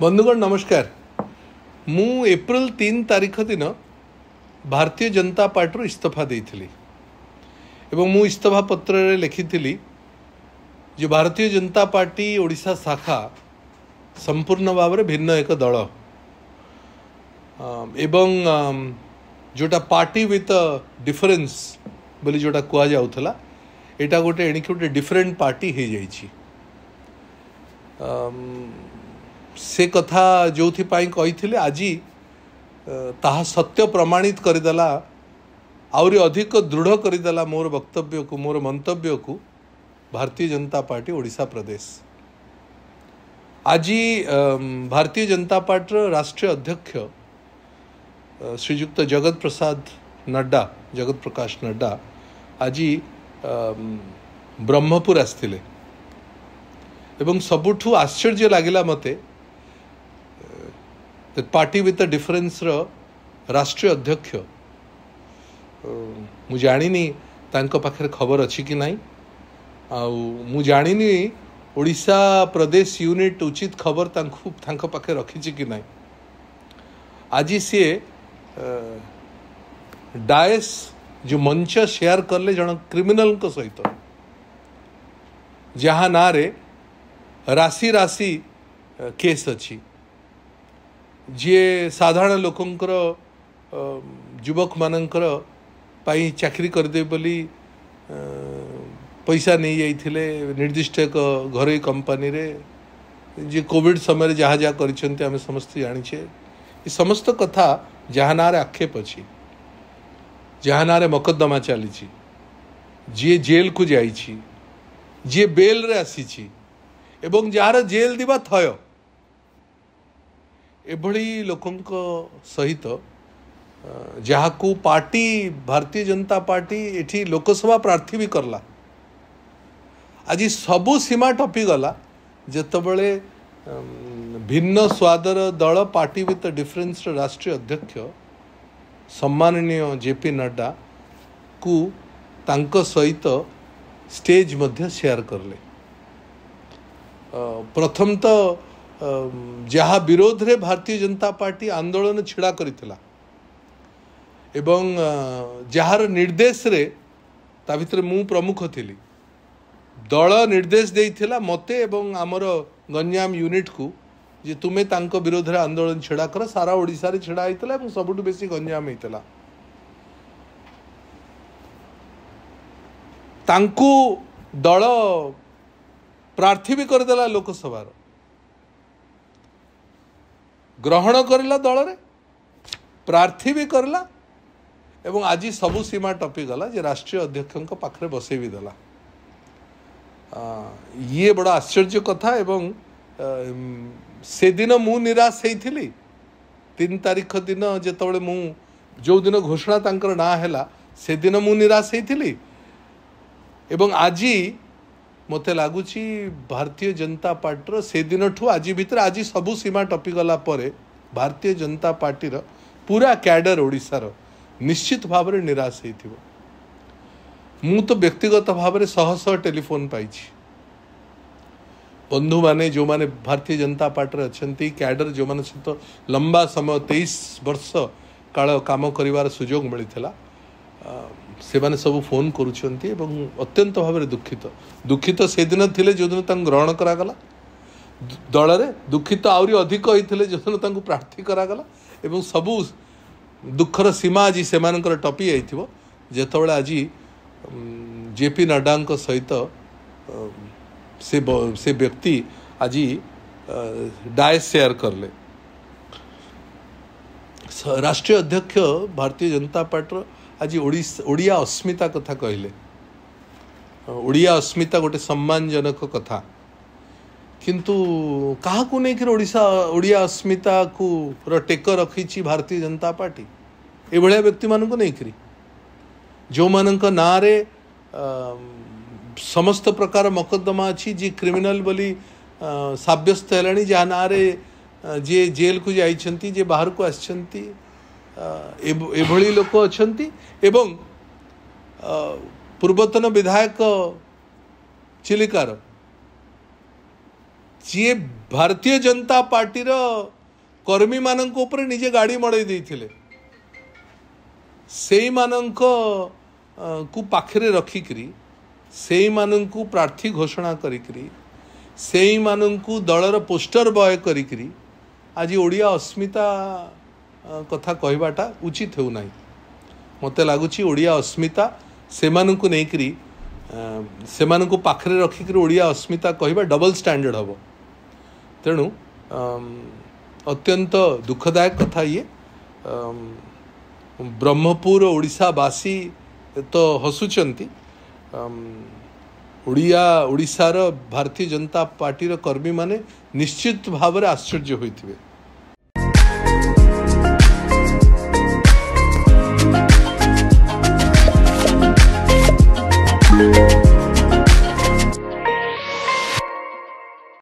बंधुगण नमस्कार। मु एप्रिल 3 तारीख दिन भारतीय जनता पार्टी इस्तीफा देइथिली एवं मु इस्तीफा पत्र रे लिखिथिली जे भारतीय जनता पार्टी ओडिशा शाखा संपूर्ण भाव में भिन्न एक दल एवं जोटा पार्टी विथ डिफरेंस बोली जोटा कह जाउथला एटा गोटे एणिक गोटे डिफरेंट पार्टी हो जाइछि। से कथा जो कही आज ताहा सत्य प्रमाणित करदेला आउरी अधिक दृढ़ करदेला मोर वक्तव्य को मोर मंतव्य को भारतीय जनता पार्टी ओडिशा प्रदेश। आज भारतीय जनता पार्टी राष्ट्रीय अध्यक्ष श्रीयुक्त जगत प्रकाश नड्डा आज ब्रह्मपुर आसथिले एवं सबुठु आश्चर्य लगिला मते पार्टी विथ डिफरेंस राष्ट्रीय अध्यक्ष मु जानिनी तांको पाखरे खबर अच्छी कि नहीं मु जानिनी ओडिशा प्रदेश यूनिट उचित खबर तांको पाखे रखी कि नहीं। आज सी डायस जो मंच शेयर करले जन क्रिमिनल को सहित जहाँ ना रे राशि राशि केस अच्छी जी साधारण लोकंकर युवक मानकर पाई चाकरी करदे बोली पैसा नहीं जाइथिले निर्दिष्ट एक घरोई कंपनी रे जे कोविड समय जहाँ जहाँ करिसेंते आमे समस्त जानिछे। ये समस्त कथा जहाँ ना रे आक्षेप अच्छी जहाँ ना रे मकद्दमा चली जी जेल को जाइछि जी बेल रे आसीछि एवं जार जेल दिबा थय एभली लोकंक सहित जहाकू पार्टी भारतीय जनता पार्टी एठी लोकसभा प्रार्थी भी करला आज सबू सीमा टपी गला जेतबले भिन्न स्वादर दल पार्टी विथ डिफरेंस राष्ट्रीय अध्यक्ष सम्माननीय जेपी नड्डा को तांको सहित स्टेज मध्य शेयर करले। प्रथम तो जहाँ विरोध रे भारतीय जनता पार्टी आंदोलन छिड़ा करिथिला एवं जहार निर्देश रे ता भितर मु प्रमुख थिली दल निर्देश देइथिला मते एवं आमर गंजाम यूनिट को जे तुमे तांको विरोध रे आंदोलन छिड़ा कर सारा ओडिसा रे छिड़ा आइतला एवं सबुठु बेसी गंजाम आइतला तांको दल प्रार्थी भी करदेला लोकसभा ग्रहण करला दल रे प्रार्थी भी करला एवं आज सबु सीमा टपी गला जे राष्ट्रीय अध्यक्ष पाखरे बसई भी देला। ये बड़ा आश्चर्य कथा एवं से दिन मु निराश होइथिली 3 तारीख दिन जेतबळे मु जो दिन घोषणा तांकर ना हैला से दिन मु निराश होइथिली एवं आज मते लगुच भारतीय जनता पार्टी से दिन ठू आज भितर आज सबू सीमा टपी गला परे भारतीय जनता पार्टी पूरा कैडर ओडिशार निश्चित भाव में निराश हो। मु तो व्यक्तिगत भाव में शह टेलीफोन पाई बंधु माने जो माने भारतीय जनता पार्टी अच्छा कैडर जो माने सहित लंबा समय 23 वर्ष काल काम करिवार सुजोग मिलता से माने सब फोन करुछंती एवं अत्यंत भाव में दुखित से दिन थिले जो दिन तांको ग्रहण करागला दल रे दुखित आउरी अधिक होइथिले जो दिन तांको प्रार्थी करागला एवं सबू दुखर सीमा आज से मानकर टपी आइथिबो जेतबळे आज जेपी नड्डा सहित से व्यक्ति आज डायस शेयर करले। राष्ट्रीय अध्यक्ष भारतीय जनता पार्टी आज ओडिया अस्मिता कथा कहले ओडिया अस्मिता गोटे सम्मानजनक कथा किंतु कहा को नहीं ओडिशा ओडिया अस्मिता को टेक रखी भारतीय जनता पार्टी ए भलिया व्यक्ति मानक नहीं करी जो मानक ना रे समस्त प्रकार मकद्दमा अच्छी जी क्रिमिनल बोली साब्यस्त है जहाँ ना रे जे जेल को जाइछंती जे बाहर को आछंती एभली लोक अच्छंती एवं पूर्वतन विधायक चिलिकार जी भारतीय जनता पार्टी कर्मी मानक ऊपर निजे गाड़ी मड़ई देथिले से मानक को पाखरे रखिकरी से मानक प्रार्थी घोषणा करिकरी से मानक दलर पोस्टर बॉय करिकरी आज ओडिया अस्मिता कथा कहवाटा उचित हो ना मत लगुच ओडिया अस्मिता से मानक नेकरी से मानक पाखरे रखिक ओडिया अस्मिता कहवा डबल स्टैंडर्ड हम तेणु अत्यंत दुखदायक कथा ये ब्रह्मपुर ओडिशावासी तो हसुचंती ओडिशार भारतीय जनता पार्टी कर्मी माने निश्चित भाव में आश्चर्य होइथिबे।